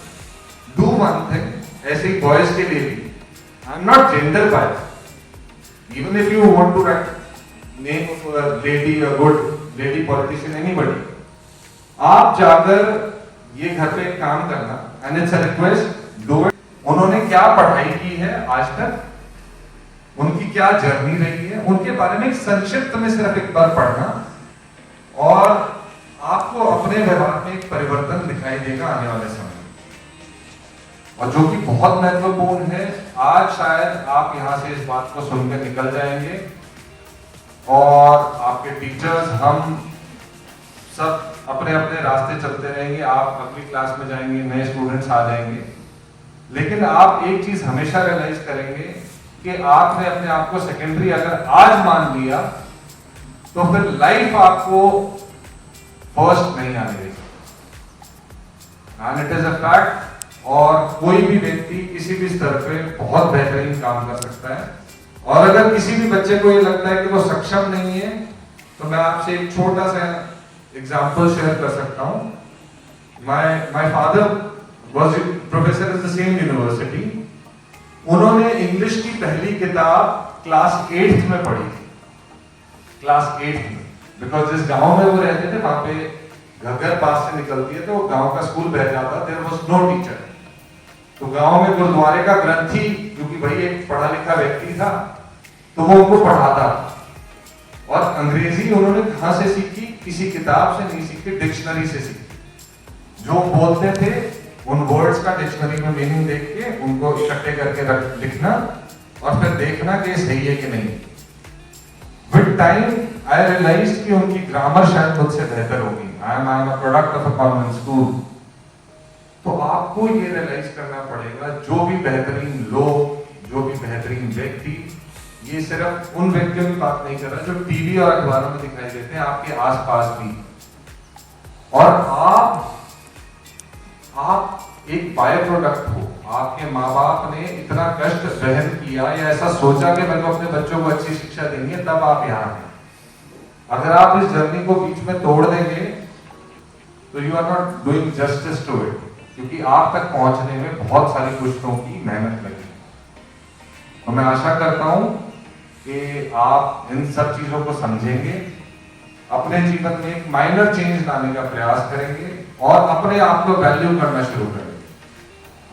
do one thing. ऐसे ही बॉयज के लिए भी, I am not gender biased, even if you want to write name of a lady, a good lady politician, anybody, आप जाकर ये घर पे एक काम करना, and it's a request, do it। उन्होंने क्या पढ़ाई की है आज तक, उनकी क्या जर्नी रही है, उनके बारे में संक्षिप्त में सिर्फ एक बार पढ़ना, और आपको अपने व्यवहार में एक परिवर्तन दिखाई देगा आने वाले समय में। और जो कि बहुत महत्वपूर्ण है, आज शायद आप यहां से इस बात को सुनकर निकल जाएंगे और आपके टीचर्स, हम सब अपने अपने रास्ते चलते रहेंगे, आप अगली क्लास में जाएंगे, नए स्टूडेंट्स आ जाएंगे, लेकिन आप एक चीज हमेशा रियलाइज करेंगे कि आपने अपने आप को सेकेंडरी अगर आज मान लिया तो फिर लाइफ आपको फर्स्ट नहीं आने देगी, and it is a fact. और कोई भी व्यक्ति किसी भी स्तर पे बहुत बेहतरीन काम कर सकता है, और अगर किसी भी बच्चे को ये लगता है कि वो सक्षम नहीं है, तो मैं आपसे एक छोटा सा एग्जांपल शेयर कर सकता हूं। My father was professor at the same university. उन्होंने इंग्लिश की पहली किताब क्लास 8th में पढ़ी थी, क्लास 8th में, बिकॉज जिस गांव में वो रहते थे वहां पे घग्गर पास से निकलती है, तो गांव का स्कूल बह जाता, देयर वाज नो टीचर। तो गांव में गुरुद्वारे का ग्रंथी, क्योंकि भाई एक पढ़ा लिखा व्यक्ति था, तो वो उनको पढ़ाता। और अंग्रेजी उन्होंने कहां से सीखी? किसी किताब से नहीं सीखी, डिक्शनरी से सीखी। जो बोलते थे उन वर्ड्स का डिक्शनरी में मीनिंग देख के उनको इकट्ठे करके लिखना, और फिर देखना कि सही है कि नहीं। विद टाइम आई रियलाइज्ड कि उनकी ग्रामर शायद मुझसे बेहतर होगी। I am a product of a convent school. तो आपको ये रियलाइज करना पड़ेगा, जो भी बेहतरीन लोग, जो भी बेहतरीन व्यक्ति, ये सिर्फ उन व्यक्तियों की बात नहीं कर रहा जो टीवी और अखबारों में दिखाई देते हैं, आपके आसपास भी। और आप एक बाय प्रोडक्ट हो। आपके माँ बाप ने इतना कष्ट सहन किया या ऐसा सोचा कि मैंने अपने बच्चों को अच्छी शिक्षा देनी है, तब आप यहाँ हैं। अगर आप इस जर्नी को बीच में तोड़ देंगे तो you are not doing justice to it, क्योंकि आप तक पहुंचने में बहुत सारी कुश्तों की मेहनत लगी। तो मैं आशा करता हूं कि आप इन सब चीजों को समझेंगे, अपने जीवन में एक माइनर चेंज लाने का प्रयास करेंगे और अपने आप को वैल्यू करना शुरू करेंगे।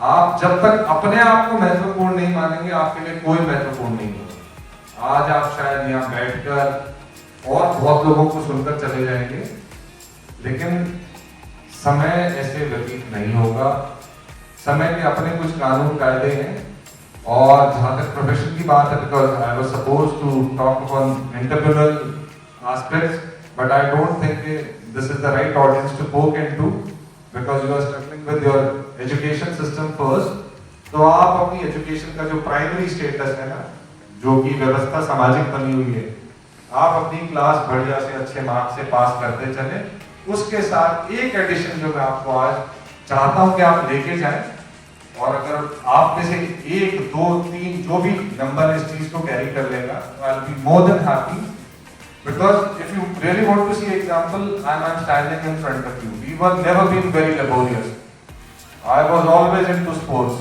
आप जब तक अपने आप को महत्वपूर्ण नहीं मानेंगे, आपके लिए कोई महत्वपूर्ण नहीं होगा। आज आप शायद यहाँ बैठकर और बहुत लोगों को सुनकर चले जाएंगे, लेकिन समय ऐसे व्यतीत नहीं होगा। समय के अपने कुछ कानून कायदे हैं, और जहां तक प्रोफेशन की बात है, because I was supposed to talk upon entrepreneurial aspects, but I don't think this is the right audience to poke into, because you are struggling with your education system first. तो आप अपनी education का जो primary status है ना, जो कि व्यवस्था सामाजिक बनी हुई है, आप अपनी क्लास बढ़िया से अच्छे मार्क्स से पास करते चले। उसके साथ एक एडिशन जो मैं आपको आज चाहता हूं कि आप लेके जाएं, और अगर आप में से 1, 2, 3 जो भी नंबर इस चीज को कैरी कर लेगा, तो I will be more than happy. Because if you really want to see example, I am standing in front of you. We were never been very laborious. I was always into sports,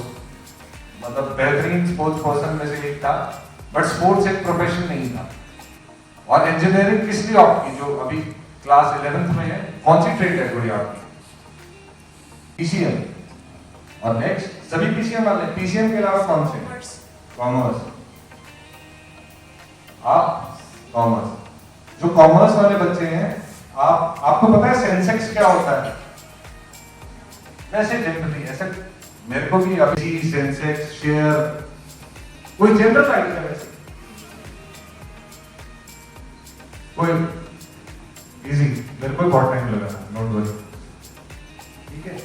मतलब बेहतरीन sports person में से एक था, but sports एक profession नहीं था। और इंजीनियरिंग किस लिए ऑप्ट की? जो अभी क्लास 11th में है, कौन सी ट्रेड है गुड़िया आपकी? पीसीएम। और नेक्स्ट सभी पीसीएम वाले, पीसीएम के अलावा कौन से? कॉमर्स। आप कॉमर्स। जो कॉमर्स वाले बच्चे हैं, आपको पता है सेंसेक्स क्या होता है? वैसे जनरली ऐसा मेरे को भी अभी सेंसेक्स, शेयर, कोई जनरल आइडिया वैसे कोई इजी, मेरे को बहुत टाइम लगा था, डोंट वरी। ठीक है,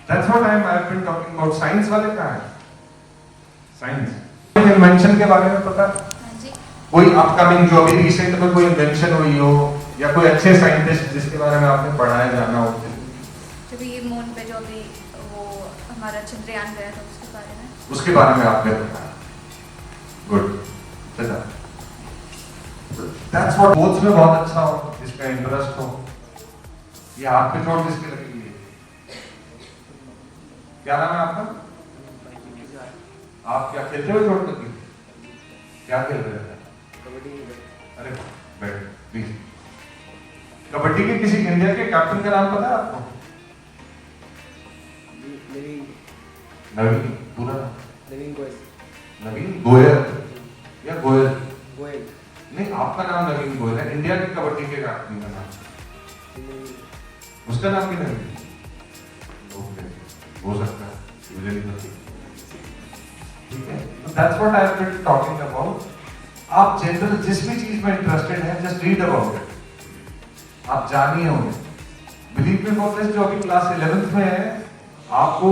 that's what I have been talking about. Science वाले कहां है? साइंस इन्वेंशन के बारे में पता? हाँ जी। कोई अपकमिंग जो अभी रिसेंट में कोई इन्वेंशन हुई हो या कोई अच्छे साइंटिस्ट जिसके बारे में आपने पढ़ा है, जाना हो? जब ये मून पे जो अभी वो हमारा चंद्रयान गया था उसके बारे में आपने बताया। गुड, चला। दैट्स व्हाट बोथ में बहुत अच्छा हो, जिसका इंटरेस्ट हो। ये हाथ पे चोट किसकी लगी हुई है? क्या नाम है आपका? आप क्या खेलते हुए चोट लगी? क्या खेल रहे थे? कबड्डी। अरे बैठ प्लीज। कबड्डी के किसी इंडिया के कैप्टन का नाम पता है आपको? नवीन, पूरा नवीन गोयल। नवीन गोयल या गोयल? गोयल। नहीं, आपका नाम नवीन गोयल है। इंडिया के कबड्डी के कैप्टन का नाम उसका नाम भी नवीन? ओके, हो सकता है, मुझे नहीं पता। ठीक है, that's what I have been talking about. आप जनरल जिस भी चीज में इंटरेस्टेड हैं, जस्ट रीड अबाउट इट। आप जानिए उन्हें। बिलीव मी फॉर दिस, जो अभी क्लास 11th में है, आपको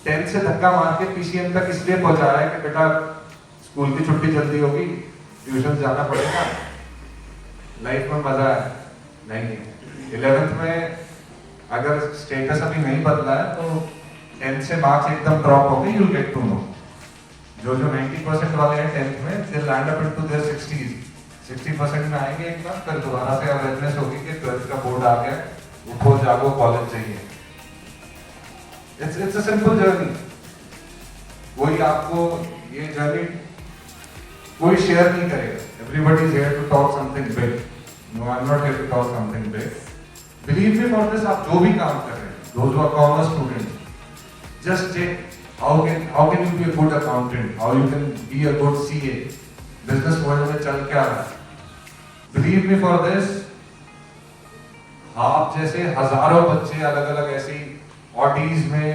10 से धक्का मार के पीसीएम तक इसलिए पहुंचाया है कि बेटा स्कूल की छुट्टी जल्दी होगी, ट्यूशन जाना पड़ेगा, लाइफ में मजा है। नहीं, 11th में अगर स्टेटस अभी नहीं बदला है तो 10th से मार्क्स एकदम ड्रॉप हो गए, you will get to know. जो 90% वाले हैं 10th में, they land up into their 60% में आएंगे एक बार, फिर दोबारा से अवेयरनेस होगी कि 12th का बोर्ड आ गया, उठो जागो, कॉलेज चाहिए। It's a simple journey. कोई आपको ये जर्नी कोई शेयर नहीं करेगा। Everybody is here to talk something big. No, I'm not here to talk something big. Believe me for this, आप जो भी काम कर रहे हैं, those who are commerce students, just check how can you be a good accountant, how you can be a good CA. Business world में चल क्या रहा है? Believe me for this, आप जैसे हजारों बच्चे अलग अलग ऐसी ऑटीज में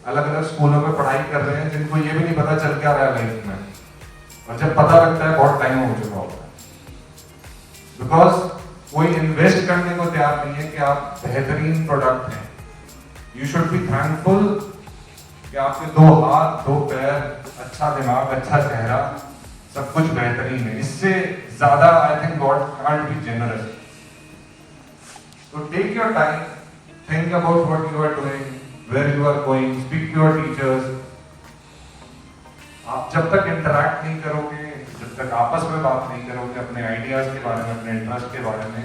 अलग अलग स्कूलों में पढ़ाई कर रहे हैं, जिनको ये भी नहीं पता चल क्या रहा है लाइफ में, और जब पता लगता है बहुत टाइम हो चुका होता है। बिकॉज कोई इन्वेस्ट करने को तैयार नहीं है कि आप बेहतरीन प्रोडक्ट हैं। यू शुड बी थैंकफुल कि आपके 2 हाथ 2 पैर, अच्छा दिमाग, अच्छा चेहरा, सब कुछ बेहतरीन है। इससे ज्यादा I think God can't be generous. तो take your time, think about what you are doing, where you are going, speak to your teachers. आप जब तक इंटरैक्ट नहीं करोगे, जब तक आपस में बात नहीं करोगे अपने आइडियाज के बारे में, अपने इंटरेस्ट के बारे में,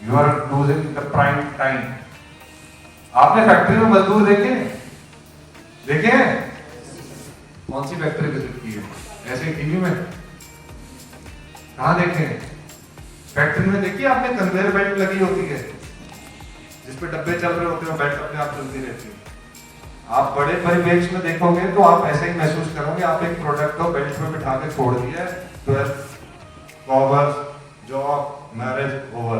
you are losing the prime time. आपने फैक्ट्री में मजदूर देखे हैं? कौन सी फैक्ट्री विजिट की है? ऐसे टीवी में? कहाँ देखे? फैक्ट्री में देखिए आपने कन्वेयर बेल्ट लगी होती है, जिसपे डब्बे चल रहे होते हैं, बेल्ट अपने आप चलती रहती है। आप बड़े परिवेश में देखोगे तो आप ऐसे ही महसूस करोगे, आप एक प्रोडक्ट को बेल्ट में बिठा के छोड़ दिया है, 12 commerce, job, marriage, over.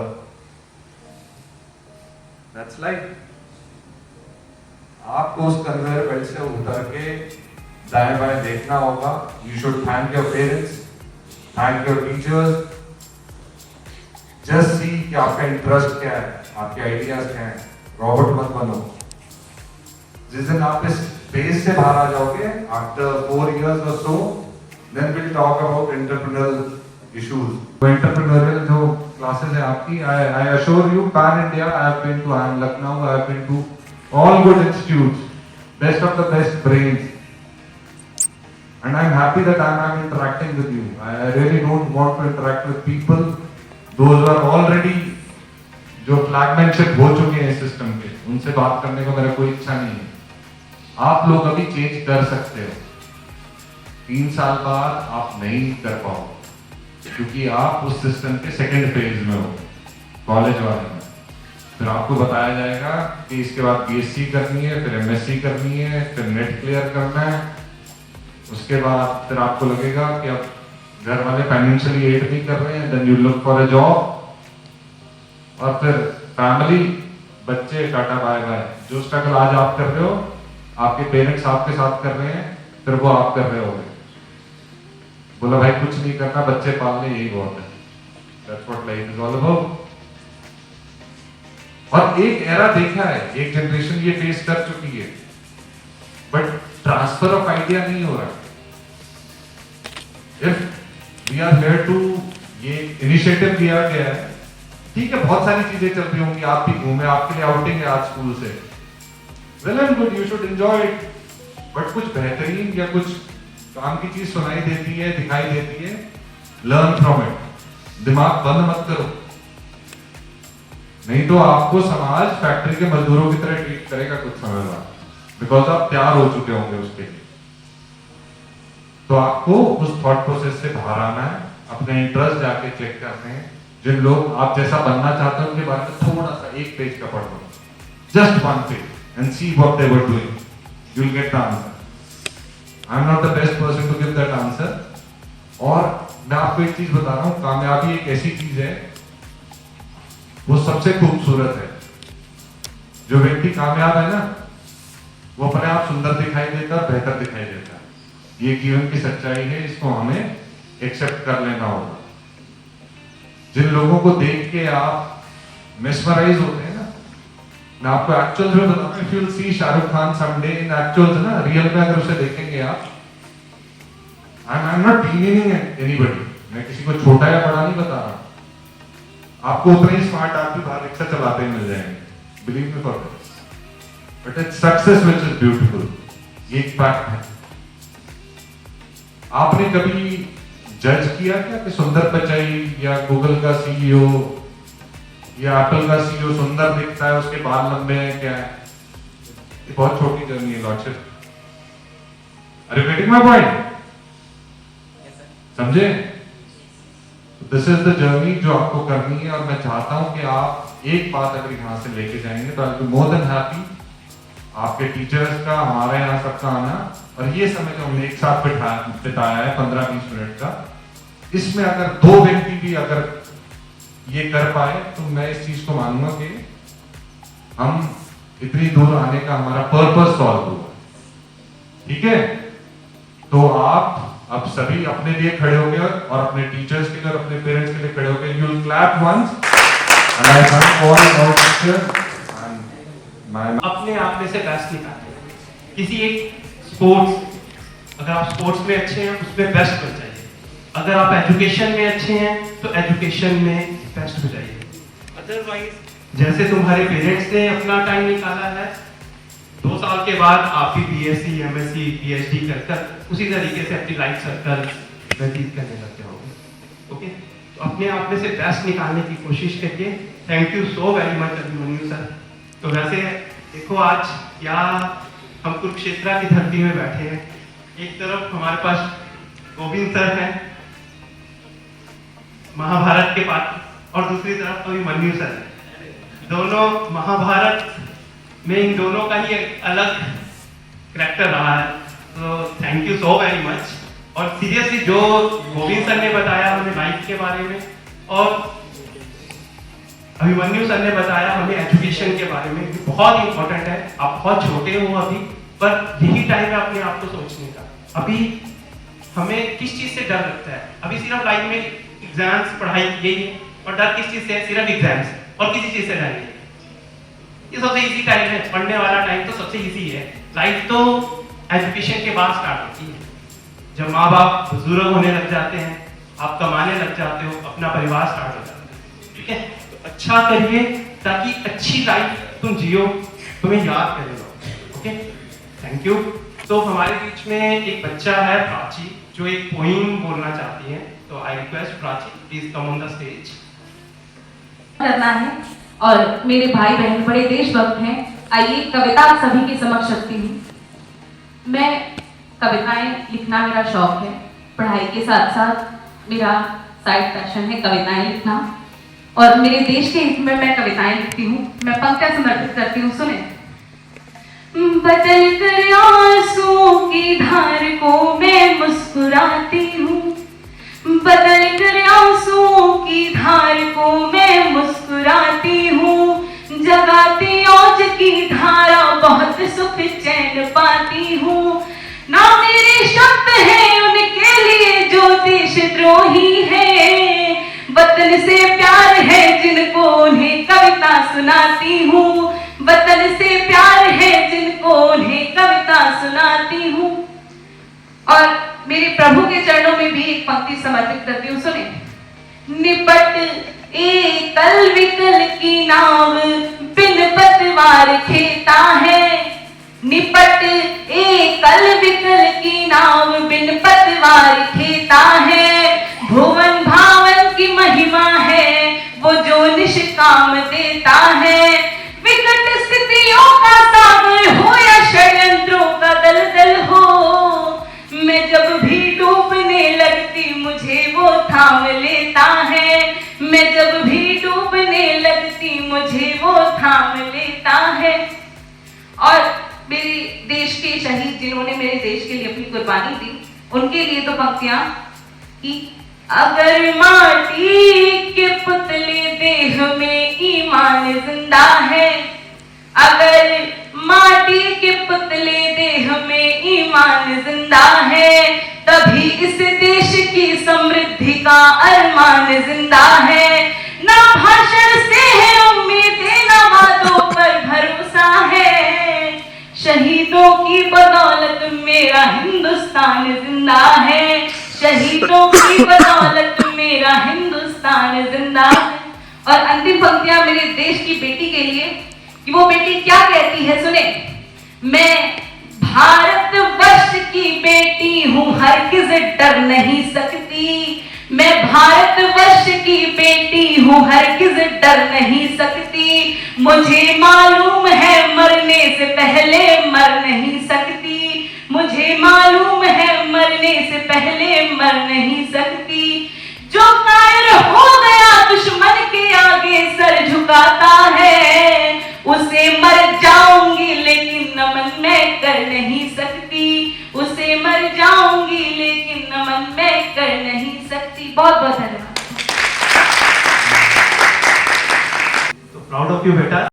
That's life. आपको उस कन्वेयर बेल्ट से उतर के दाएं बाएं देखना होगा। You should thank your parents, thank your teachers, just see कि आपका इंटरेस्ट क्या है, आपके आइडियाज क्या हैं। रॉबर्ट मत बनो। जिस दिन आप इस बेस से बाहर आ जाओगे, after 4 years or so, then we'll talk about entrepreneurial issues. तो entrepreneurial जो क्लासेस है आपकी, I assure you, pan India, I have been to IIM Lucknow, I have been to all good institutes, best of the best brains, and I'm happy that I'm interacting with you. I really don't want to interact with people those who are already जो फ्लैगमेंटशिप हो चुके हैं system के, उनसे बात करने को मेरा कोई इच्छा नहीं है। आप लोग अभी चेंज कर सकते हो। 3 साल बाद आप नहीं कर पाओगे, क्योंकि आप उस सिस्टम के सेकंड फेज में हो, कॉलेज वाले में। फिर आपको बताया जाएगा कि इसके बाद बीएससी करनी है, फिर एमएससी करनी है, फिर नेट क्लियर करना है। उसके बाद फिर आपको लगेगा कि अब घर वाले फाइनेंशियली एड नहीं कर रहे हैं, then you look for a job, और फिर फैमिली, बच्चे, टाटा बाय बाय। जो स्ट्रगल आज आप कर रहे हो, आपके पेरेंट्स आपके साथ कर रहे हैं, फिर वो आप कर रहे होगे। बोला भाई कुछ नहीं करना, बच्चे पालने, यही बहुत है। That's what life is all about. और एक एरा देखा है, एक जनरेशन ये फेस कर चुकी है, बट ट्रांसफर ऑफ आइडिया नहीं हो रहा। If we are here to, ये इनिशिएटिव लिया गया है, ठीक है बहुत सारी चीजें चल रही होंगी, आप भी घूमे, आपके लिए आउटिंग है आज स्कूल से, well and good, you should enjoy it, but कुछ बेहतरीन या कुछ काम की चीज सुनाई देती है, दिखाई देती है, लर्न फ्रॉम इट, दिमाग बंद मत करो, नहीं तो आपको समाज फैक्ट्री के मजदूरों की तरह ट्रीट करेगा कुछ समय बाद, बिकॉज आप तैयार हो चुके होंगे उसके लिए। तो आपको उस थॉट प्रोसेस से बाहर आना है, अपने इंटरेस्ट जाके चेक करते हैं, जिन लोग आप जैसा बनना चाहते हैं उनके बारे में थोड़ा सा एक पेज का पढ़ लो, just one page and see what they were doing, you will get the answer. I am not the best person to give that answer. और मैं आपको एक चीज बता रहा हूं, कामयाबी एक ऐसी चीज है, वो सबसे खूबसूरत है। जो व्यक्ति कामयाब है ना, वो अपने आप सुंदर दिखाई देता है, बेहतर दिखाई देता है, ये जीवन की सच्चाई है, इसको हमें एक्सेप्ट कर लेना होगा। जिन लोगों को देख के आप मेस्मराइज होते हैं ना, मैं आपको एक्चुअल में बताऊं, if you will see Shahrukh Khan someday in actuals ना, रियल में अगर उसे देखेंगे आप, आई एम नॉट डिमीनिंग एनीबॉडी, मैं किसी को छोटा या बड़ा नहीं बता रहा, आपको उतने ही स्मार्ट आदमी बाहर रिक्शा चलाते ही मिल जाएंगे, believe me for this, but its success which is beautiful, ये एक फैक्ट है। आपने कभी जज किया क्या कि सुंदर पिचाई या गूगल का सीईओ या एप्पल का सीईओ सुंदर दिखता है, उसके बाल लंबे हैं, क्या है? ये बहुत छोटी जर्नी है lordship. Are you getting my point? समझे? दिस इज द जर्नी जो आपको करनी है, और मैं चाहता हूं कि आप एक बात अगर यहां से लेके जाएंगे तो I will be more than happy, आपके टीचर्स का, हमारे यहाँ सबका आना, और ये समय जो हमने एक साथ बिताया है 15-20 मिनट का, इसमें अगर दो व्यक्ति भी अगर ये कर पाए तो मैं इस चीज को मानूंगा कि हम इतनी दूर आने का हमारा पर्पस सॉल्व हुआ। ठीक है? तो आप अब सभी अपने लिए खड़े हो गए और अपने टीचर्स के लिए और अपने पेरेंट्स के लिए खड़े हो गए। You will clap once and I thank all our teachers and अपने आप में से बेस्ट निकालें। किसी एक स्पोर्ट्स, अगर आप स्पोर्ट्स में अच्छे हैं उसमें बेस्ट बन जाइए, अगर आप एजुकेशन में अच्छे हैं तो एजुकेशन में बेस्ट हो जाइए। अदरवाइज जैसे तुम्हारे पेरेंट्स ने अपना टाइम निकाला है, 2 साल के बाद आप भी बीएससी, एमएससी, पीएचडी कर उसी तरीके से अपनी लाइफ सर्कल व्यतीत करने लगते होंगे। ओके, तो अपने आप में से बेस्ट निकालने की कोशिश करिए। Thank you so very much Abhimanyu sir. तो वैसे देखो आज क्या हम कुरुक्षेत्र की धरती में बैठे हैं, एक तरफ हमारे पास गोविंद सर हैं महाभारत के पात्र, और दूसरी तरफ अभिमन्यु सर हैं। दोनों महाभारत में इन दोनों का ही एक अलग करैक्टर रहा है। तो thank you so very much. और सीरियसली जो गोविंद सर ने बताया हमें लाइफ के बारे में, और अभिमन्यु सर ने बताया हमें एजुकेशन के बारे में, ये बहुत इंपॉर्टेंट है। आप बहुत छोटे हो अभी, पर यही टाइम है अपने आप को सोचने का। अभी हमें किस चीज से डर लगता है? अभी सिर्फ लाइफ में एग्जाम्स, पढ़ाई यही है, और डर किस चीज से? सिर्फ एग्जाम्स, और किसी चीज से डर नहीं। ये सबसे इजी टाइम है, पढ़ने वाला टाइम तो सबसे इजी है। लाइफ तो एजुकेशन के बाद स्टार्ट होती है, जब माँ बाप बुजुर्ग होने लग जाते हैं, आप कमाने लग जाते हो, अपना परिवार स्टार्ट हो जाता है। ठीक है, तो अच्छा करिए ताकि अच्छी लाइफ तुम जियो, तुम्हें याद करें लोग। Okay, thank you. तो हमारे बीच में एक बच्चा है प्राची, जो एक पोइम बोलना चाहती है। तो I request Prachi, please come on the stage. करना है, और मेरे भाई बहन बड़े देशभक्त हैं। आइए कविता आप सभी के समक्ष रखती हूँ। मैं कविताएं लिखना मेरा शौक है, पढ़ाई के साथ साथ मेरा साइड पैशन है कविताएं लिखना, और मेरे देश के हित में मैं कविताएं लिखती हूँ। मैं पंक्तियां समर्पित करती हूँ, सुने। बदल कर आंसुओं की धार को मैं मुस्कुराती हूँ, बदल कर आंसुओं की धार को मैं मुस्कुराती हूँ, जगाती औज की धारा बहुत सुख चैन पाती हूँ। ना मेरे शब्द हैं उनके लिए जो देशद्रोही है, वतन से प्यार है जिनको उन्हें कविता सुनाती हूँ, वतन से प्यार है जिनको उन्हें कविता सुनाती हूँ। और मेरे प्रभु के चरणों में भी एक पंक्ति समर्पित करती हूँ। सुने। निपट एकल विकल की नाव बिन पतवार खेता है, निपट एकल विकल की नाव बिन पतवार खेता है। भुवन भावन की महिमा है वो जो निष्काम देता है। विकट स्थितियों का सागर हो या षड्यंत्रों का दलदल हो, मैं जब भी डूबने लगती मुझे वो थाम लेता है। मैं जब भी डूबने लगती मुझे वो थाम लेता है। और मेरे देश के शहीद जिन्होंने मेरे देश के लिए अपनी कुर्बानी दी, उनके लिए तो पंक्तियां कि अगर माटी के पुतले देह में ईमान जिंदा है, अगर माटी के पुतले देह में ईमान जिंदा है, तभी इस देश की समृद्धि का अरमान जिंदा है। ना भाषण से है उम्मीदें, ना वादों पर भरोसा है। शहीदों की बदौलत मेरा हिंदुस्तान जिंदा है, शहीदों की बदौलत मेरा हिंदुस्तान जिंदा है। और अंतिम पंक्तियां मेरे देश की बेटी के लिए, कि वो बेटी क्या कहती है, सुने। मैं भारतवर्ष की बेटी हूं, हरगिज डर नहीं सकती। मैं भारतवर्ष की बेटी हूं, हरगिज डर नहीं सकती। मुझे मालूम है मरने से पहले मर नहीं सकती। मुझे मालूम है मरने से पहले मर नहीं सकती। जो कायर हो गया दुश्मन के आगे सर झुकाता है, उसे मर जाऊंगी लेकिन नमन मैं कर नहीं सकती। उसे मर जाऊंगी लेकिन नमन मैं कर नहीं सकती। बहुत बहुत धन्यवाद। तो प्राउड ऑफ यू बेटा।